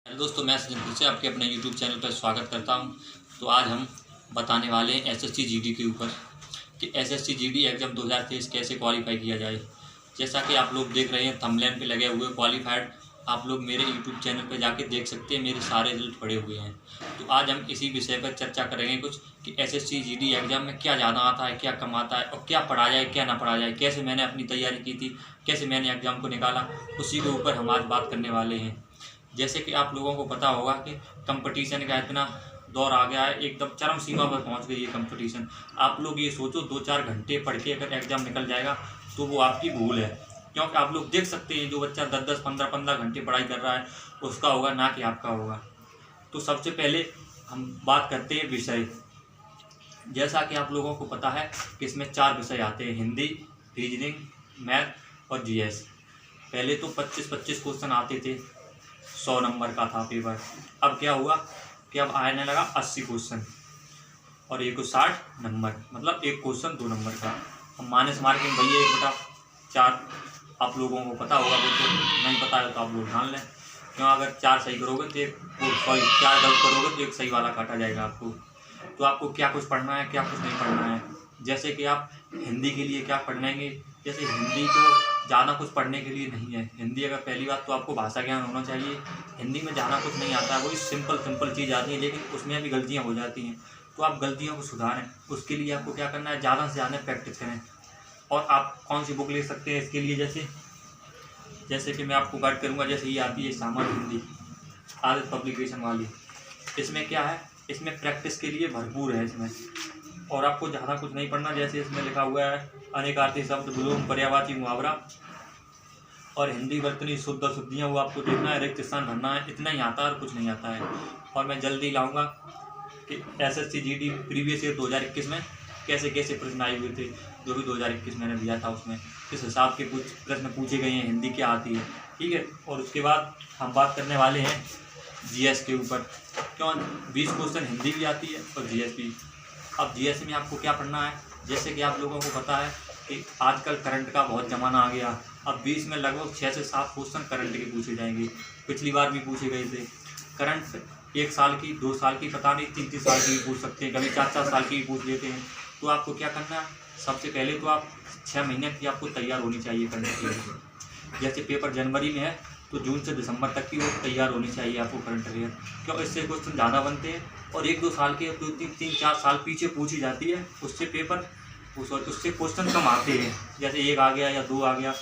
Hello दोस्तों, मैं फिर से आपके अपने यूट्यूब चैनल पर स्वागत करता हूं। तो आज हम बताने वाले हैं एसएससी जीडी के ऊपर कि एसएससी जीडी एग्ज़ाम 2023 कैसे क्वालिफाई किया जाए। जैसा कि आप लोग देख रहे हैं थंबनेल पे लगे हुए क्वालिफाइड, आप लोग मेरे यूट्यूब चैनल पर जाके देख सकते हैं, मेरे सारे रिजल्ट पड़े हुए हैं। तो आज हम इसी विषय पर चर्चा करेंगे कुछ कि एसएससी जीडी एग्ज़ाम में क्या ज़्यादा आता है, क्या कम आता है और क्या पढ़ा जाए क्या ना पढ़ा जाए, कैसे मैंने अपनी तैयारी की थी, कैसे मैंने एग्ज़ाम को निकाला, उसी के ऊपर हम आज बात करने वाले हैं। जैसे कि आप लोगों को पता होगा कि कंपटीशन का इतना दौर आ गया है, एकदम चरम सीमा पर पहुंच गई है कंपटीशन। आप लोग ये सोचो 2-4 घंटे पढ़ के अगर एग्ज़ाम निकल जाएगा तो वो आपकी भूल है, क्योंकि आप लोग देख सकते हैं जो बच्चा 10-10, 15-15 घंटे पढ़ाई कर रहा है उसका होगा, ना कि आपका होगा। तो सबसे पहले हम बात करते हैं विषय। जैसा कि आप लोगों को पता है कि इसमें 4 विषय आते हैं, हिंदी, रीजनिंग, मैथ और जीएस। पहले तो 25-25 क्वेश्चन आते थे, 100 नंबर का था पेपर। अब क्या हुआ कि अब आने लगा 80 क्वेश्चन और एक को 60 नंबर, मतलब एक क्वेश्चन 2 नंबर का। अब माइनस मार्किंग भैया 1/4, आप लोगों को पता होगा, वो तो नहीं पता है तो आप लोग जान लें। क्यों, अगर 4 सही करोगे तो एक, सॉरी 4 गलत करोगे तो एक सही वाला काटा जाएगा आपको। तो आपको क्या कुछ पढ़ना है, क्या कुछ नहीं पढ़ना है। जैसे कि आप हिंदी के लिए क्या पढ़ेंगे, जैसे हिंदी तो ज़्यादा कुछ पढ़ने के लिए नहीं है। हिंदी अगर पहली बात तो आपको भाषा ज्ञान होना चाहिए। हिंदी में ज़्यादा कुछ नहीं आता है, वही सिंपल चीज़ आती है, लेकिन उसमें भी गलतियाँ हो जाती हैं। तो आप गलतियों को सुधारें, उसके लिए आपको क्या करना है, ज़्यादा से ज़्यादा प्रैक्टिस करें। और आप कौन सी बुक ले सकते हैं इसके लिए, जैसे कि मैं आपको गाइड करूँगा। जैसे ये आती है सामान्य हिंदी, आदत पब्लिकेशन वाली। इसमें क्या है, इसमें प्रैक्टिस के लिए भरपूर है इसमें, और आपको ज़्यादा कुछ नहीं पढ़ना। जैसे इसमें लिखा हुआ है अनेकार्थी शब्द, विलोम, पर्यायवाची, मुहावरा और हिंदी वर्तनी शुद्ध अशुद्धियाँ, वो आपको देखना है, रिक्त स्थान भरना है। इतना ही आता है और कुछ नहीं आता है। और मैं जल्दी लाऊंगा कि एसएससी जीडी प्रीवियस ईयर 2021 में कैसे कैसे प्रश्न आए हुए थे। जो भी 2021 मैंने दिया था उसमें किस हिसाब के कुछ प्रश्न पूछे गए हैं, हिंदी क्या आती है, ठीक है। और उसके बाद हम बात करने वाले हैं जीएस के ऊपर। क्यों, 20 क्वेश्चन हिंदी भी आती है और जीएस भी। अब जीएस में आपको क्या पढ़ना है, जैसे कि आप लोगों को पता है कि आजकल करंट का बहुत ज़माना आ गया। अब 20 में लगभग 6 से 7 क्वेश्चन करंट के पूछे जाएंगे। पिछली बार भी पूछे गए थे। करंट 1 साल की, 2 साल की, पता नहीं 3-3 साल की भी पूछ सकते हैं, कभी 4-4 साल की भी पूछ लेते हैं। तो आपको क्या करना है, सबसे पहले तो आप 6 महीने की आपको तैयार होनी चाहिए करंट के लिए। जैसे पेपर जनवरी में है तो जून से दिसंबर तक की वो तैयार होनी चाहिए आपको करंट अफेयर। क्यों, इससे क्वेश्चन ज़्यादा बनते हैं और 1-2 साल के, 2-3-4 साल पीछे पूछी जाती है, उससे पेपर उससे क्वेश्चन कम आते हैं। जैसे 1 आ गया या 2 आ गया,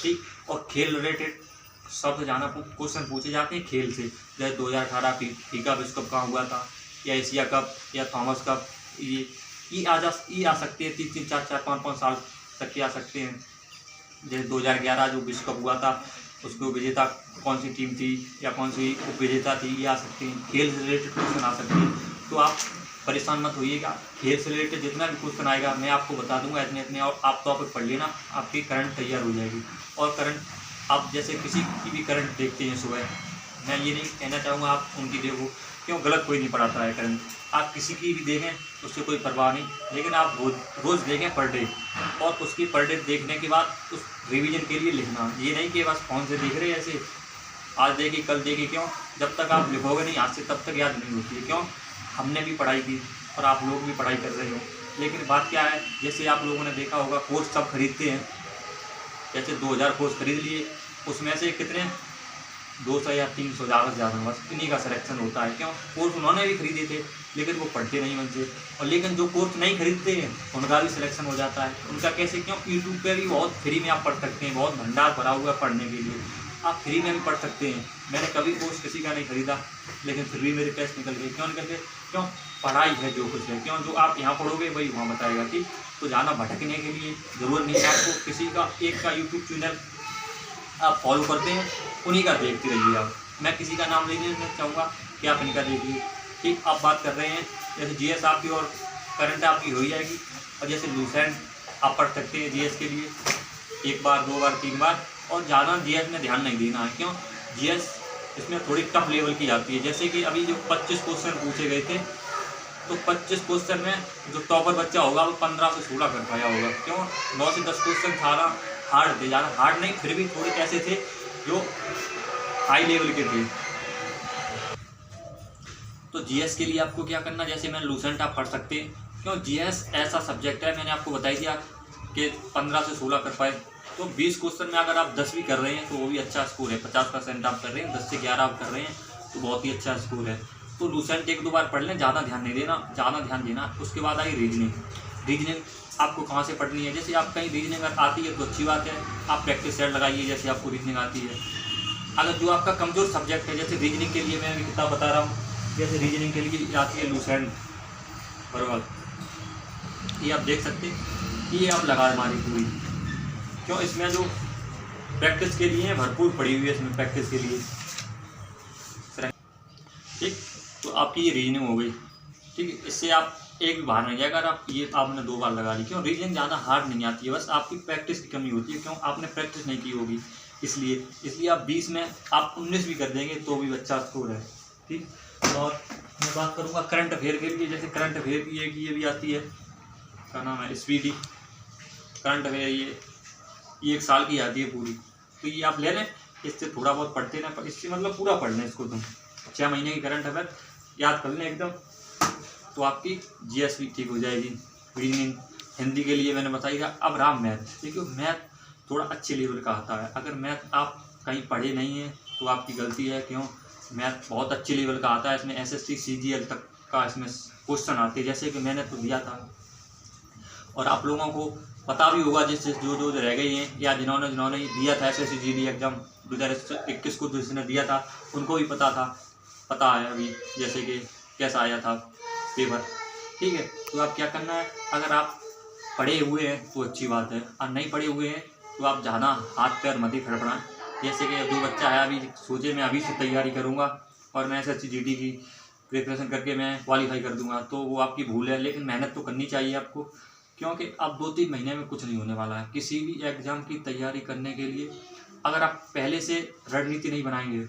ठीक। और खेल रिलेटेड सबसे ज़्यादा क्वेश्चन पूछे जाते हैं खेल से। जैसे 2018 फीफा विश्व कप कहाँ हुआ था, या एशिया कप, या थॉमस कप, ये आ सकते हैं। 3-3, 4-4, 5-5 साल तक के आ सकते हैं। जैसे 2011 जो विश्व कप हुआ था, उसको विजेता कौन सी टीम थी या कौन सी उप विजेता थी, ये आ सकते हैं। खेल से रिलेटेड क्वेश्चन आ सकते हैं। तो आप परेशान मत होइएगा, खेल से रिलेटेड जितना भी क्वेश्चन आएगा मैं आपको बता दूंगा इतने इतने, और आप टॉपिक पढ़ लेना, आपकी करंट तैयार हो जाएगी। और करंट आप जैसे किसी की भी करंट देखते हैं सुबह, मैं ये नहीं कहना चाहूँगा आप उनकी देखो, क्यों, गलत कोई नहीं पढ़ाता है करंट। आप किसी की भी देखें उससे कोई परवाह नहीं, लेकिन आप रोज़ देखें पर डे, और उसकी पर डे देखने के बाद उस रिवीजन के लिए लिखना। ये नहीं कि बस फ़ोन से देख रहे ऐसे, आज देखी कल देखी। क्यों, जब तक आप लिखोगे नहीं आज से तब तक याद नहीं होती है। क्यों, हमने भी पढ़ाई की और आप लोग भी पढ़ाई कर रहे हो, लेकिन बात क्या है, जैसे आप लोगों ने देखा होगा कोर्स सब खरीदते हैं। जैसे 2000 कोर्स खरीद लिए, उसमें से कितने 200 या 300 ज़्यादा से ज़्यादा बस इन्हीं का सिलेक्शन होता है। क्यों, कोर्स उन्होंने भी खरीदे थे लेकिन वो पढ़ते नहीं मन से। और लेकिन जो कोर्स नहीं खरीदते हैं उनका भी सिलेक्शन हो जाता है। उनका कैसे, क्यों, यूट्यूब पे भी बहुत फ्री में आप पढ़ सकते हैं, बहुत भंडार भरा हुआ है पढ़ने के लिए, आप फ्री में भी पढ़ सकते हैं। मैंने कभी कोर्स किसी का नहीं खरीदा, लेकिन फिर भी मेरे पैसे निकल गए। क्यों निकल गए, क्यों, पढ़ाई है जो कुछ है। क्यों, जो आप यहाँ पढ़ोगे वही वहाँ बताएगा, ठीक। तो जाना भटकने के लिए ज़रूरत नहीं है आपको। किसी का एक का यूट्यूब चैनल आप फॉलो करते हैं, उन्हीं का देखते रहिए आप। मैं किसी का नाम नहीं लेना चाहूँगा कि आप इनका देखिए, ठीक। आप बात कर रहे हैं जैसे जीएस आपकी और करंट आपकी हो ही जाएगी। और जैसे लूसेंट आप पढ़ सकते हैं जीएस के लिए 1 बार 2 बार 3 बार, और ज़्यादा जीएस में ध्यान नहीं देना है। क्यों, जीएस इसमें थोड़ी टफ लेवल की आती है। जैसे कि अभी जो 25 क्वेश्चन पूछे गए थे, तो 25 क्वेश्चन में जो टॉपर बच्चा होगा वो 15 से 16 कर पाया होगा। क्यों, 9 से 10 क्वेश्चन सारा हार्ड थे, ज़्यादा हार्ड नहीं, फिर भी थोड़े ऐसे थे जो हाई लेवल के थे। तो जीएस के लिए आपको क्या करना, जैसे मैंने लूसेंट आप पढ़ सकते हैं, क्यों जीएस ऐसा सब्जेक्ट है, मैंने आपको बताई दिया कि 15 से 16 कर पाए, तो 20 क्वेश्चन में अगर आप 10 भी कर रहे हैं तो वो भी अच्छा स्कोर है। 50% आप कर रहे हैं, 10 से 11 आप कर रहे हैं तो बहुत ही अच्छा स्कोर है। तो लूसेंट 1-2 बार पढ़ लें, ज़्यादा ध्यान नहीं देना, ज़्यादा ध्यान देना। उसके बाद आई रीजनिंग। रीजनिंग आपको कहाँ से पढ़नी है, जैसे आप कहीं रीजनिंग आती है तो अच्छी बात है, आप प्रैक्टिस सेट लगाइए जैसे आपको रीजनिंग आती है। अगर जो आपका कमज़ोर सब्जेक्ट है, जैसे रीजनिंग के लिए मैं अभी किताब बता रहा हूँ, जैसे रीजनिंग के लिए आती है लूसेंट बराबर, ये आप देख सकते हैं, ये आप लगा हमारी पूरी, क्यों इसमें जो प्रैक्टिस के लिए भरपूर पड़ी हुई है, इसमें प्रैक्टिस के लिए। ठीक, तो आपकी ये रीजनिंग हो गई। ठीक है, इससे आप एक भी बाहर नहीं जाएगा। अगर आप ये आपने 2 बार लगा ली, क्यों रीजनिंग ज़्यादा हार्ड नहीं आती है, बस आपकी प्रैक्टिस की कमी होती है, क्यों आपने प्रैक्टिस नहीं की होगी, इसलिए आप 20 में आप 19 भी कर देंगे तो भी अच्छा स्कोर है। ठीक, और मैं बात करूँगा करंट अफेयर के लिए, जैसे करंट अफेयर की ये भी आती है, क्या नाम है, स्पीडी करंट अफेयर, ये 1 साल की आती है पूरी, तो ये आप ले लें, इससे थोड़ा बहुत पढ़ते ना, इससे मतलब पूरा पढ़ लें इसको, तुम 6 महीने की करंट अफेयर याद कर लें एकदम, तो आपकी जीएस भी ठीक हो जाएगी। रीजनिंग, हिंदी के लिए मैंने बताई था। अब रहा मैथ, देखिए मैथ थोड़ा अच्छे लेवल का आता है, अगर मैथ आप कहीं पढ़े नहीं हैं तो आपकी गलती है, क्यों मैथ बहुत अच्छे लेवल का आता है, इसमें एसएससी सीजीएल तक का इसमें क्वेश्चन आते हैं, जैसे कि मैंने तो दिया था और आप लोगों को पता भी होगा, जिस जो रह गई हैं या जिन्होंने दिया था एसएससी जीडी एग्ज़ाम 2021 को जिसने दिया था उनको भी पता है अभी, जैसे कि कैसा आया था पेपर। ठीक है, तो आप क्या करना है, अगर आप पढ़े हुए हैं तो अच्छी बात है, और नहीं पढ़े हुए हैं तो आप ज़्यादा हाथ पैर मत ही फड़फड़ाएं। जैसे कि जो बच्चा है अभी सोचे मैं अभी से तैयारी करूँगा और मैं एसएससी जीडी की प्रिपरेशन करके मैं क्वालिफाई कर दूँगा, तो वो आपकी भूल है, लेकिन मेहनत तो करनी चाहिए आपको, क्योंकि अब 2-3 महीने में कुछ नहीं होने वाला है। किसी भी एग्ज़ाम की तैयारी करने के लिए अगर आप पहले से रणनीति नहीं बनाएंगे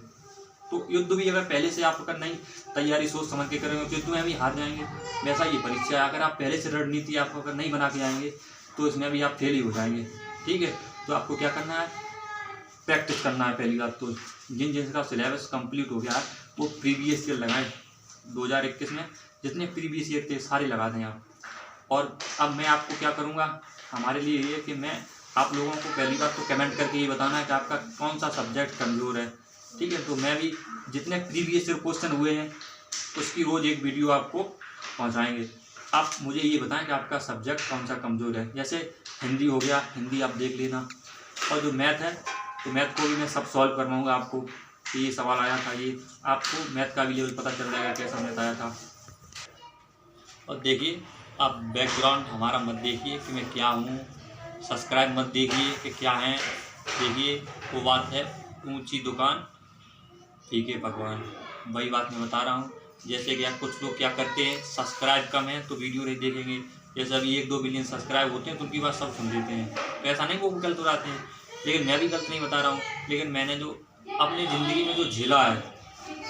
तो युद्ध भी अगर पहले से आप अगर नहीं तैयारी सोच समझ के करेंगे तो युद्ध में भी हार जाएंगे। वैसा ये परीक्षा है, अगर आप पहले से रणनीति आप अगर नहीं बना के आएंगे तो इसमें भी आप फेल ही हो जाएंगे। ठीक है, तो आपको क्या करना है, प्रैक्टिस करना है। पहली बात तो जिनका सिलेबस कंप्लीट हो गया है वो प्रीवियस ईयर लगाएं, 2021 में जितने प्रीवियस ईयर थे सारे लगा दें आप। और अब मैं आपको क्या करूँगा, हमारे लिए ये कि मैं आप लोगों को पहली बात तो कमेंट करके ये बताना है कि आपका कौन सा सब्जेक्ट कमज़ोर है। ठीक है, तो मैं भी जितने प्रीवियस ईयर क्वेश्चन हुए हैं उसकी रोज़ एक वीडियो आपको पहुंचाएंगे। आप मुझे ये बताएं कि आपका सब्जेक्ट कौन सा कमज़ोर है। जैसे हिंदी हो गया, हिंदी आप देख लेना, और जो मैथ है तो मैथ को भी मैं सब सॉल्व करवाऊँगा आपको, कि ये सवाल आया था, ये आपको मैथ का भी लेवल पता चल जाएगा कैसा मैथ आया था। और देखिए, आप बैकग्राउंड हमारा मत देखिए कि मैं क्या हूँ, सब्सक्राइब मत देखिए कि क्या है, देखिए वो बात है ऊंची दुकान ठीक है भगवान, वही बात मैं बता रहा हूँ। जैसे कि कुछ लोग क्या करते हैं, सब्सक्राइब कम है तो वीडियो नहीं देखेंगे, जैसे अभी 1-2 बिलियन सब्सक्राइब होते हैं तो उनकी बात सब सुन लेते हैं, तो ऐसा नहीं वो गलत उड़ाते हैं, लेकिन मैं भी गलत नहीं बता रहा हूँ। लेकिन मैंने जो अपनी ज़िंदगी में जो झेला है,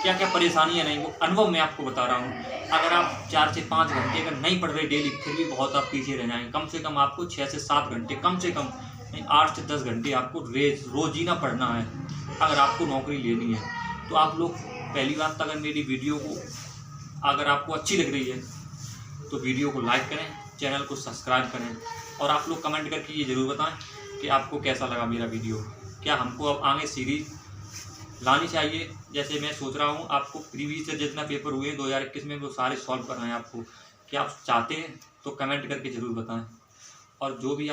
क्या क्या परेशानियाँ नहीं, वो अनुभव मैं आपको बता रहा हूँ। अगर आप 4 से 5 घंटे अगर नहीं पढ़ रहे डेली, फिर भी बहुत आप पीछे रह जाएंगे। कम से कम आपको 6 से 7 घंटे, कम से कम नहीं 8 से 10 घंटे आपको रोजीना पढ़ना है अगर आपको नौकरी लेनी है। तो आप लोग पहली बात, अगर मेरी वीडियो को अगर आपको अच्छी लग रही है तो वीडियो को लाइक करें, चैनल को सब्सक्राइब करें, और आप लोग कमेंट करके ये ज़रूर बताएं कि आपको कैसा लगा मेरा वीडियो। क्या हमको अब आगे सीरीज़ लानी चाहिए, जैसे मैं सोच रहा हूँ आपको प्रीवियस ईयर जितना पेपर हुए 2021 में वो सारे सॉल्व करना है आपको। क्या आप चाहते हैं तो कमेंट करके ज़रूर बताएं, और जो भी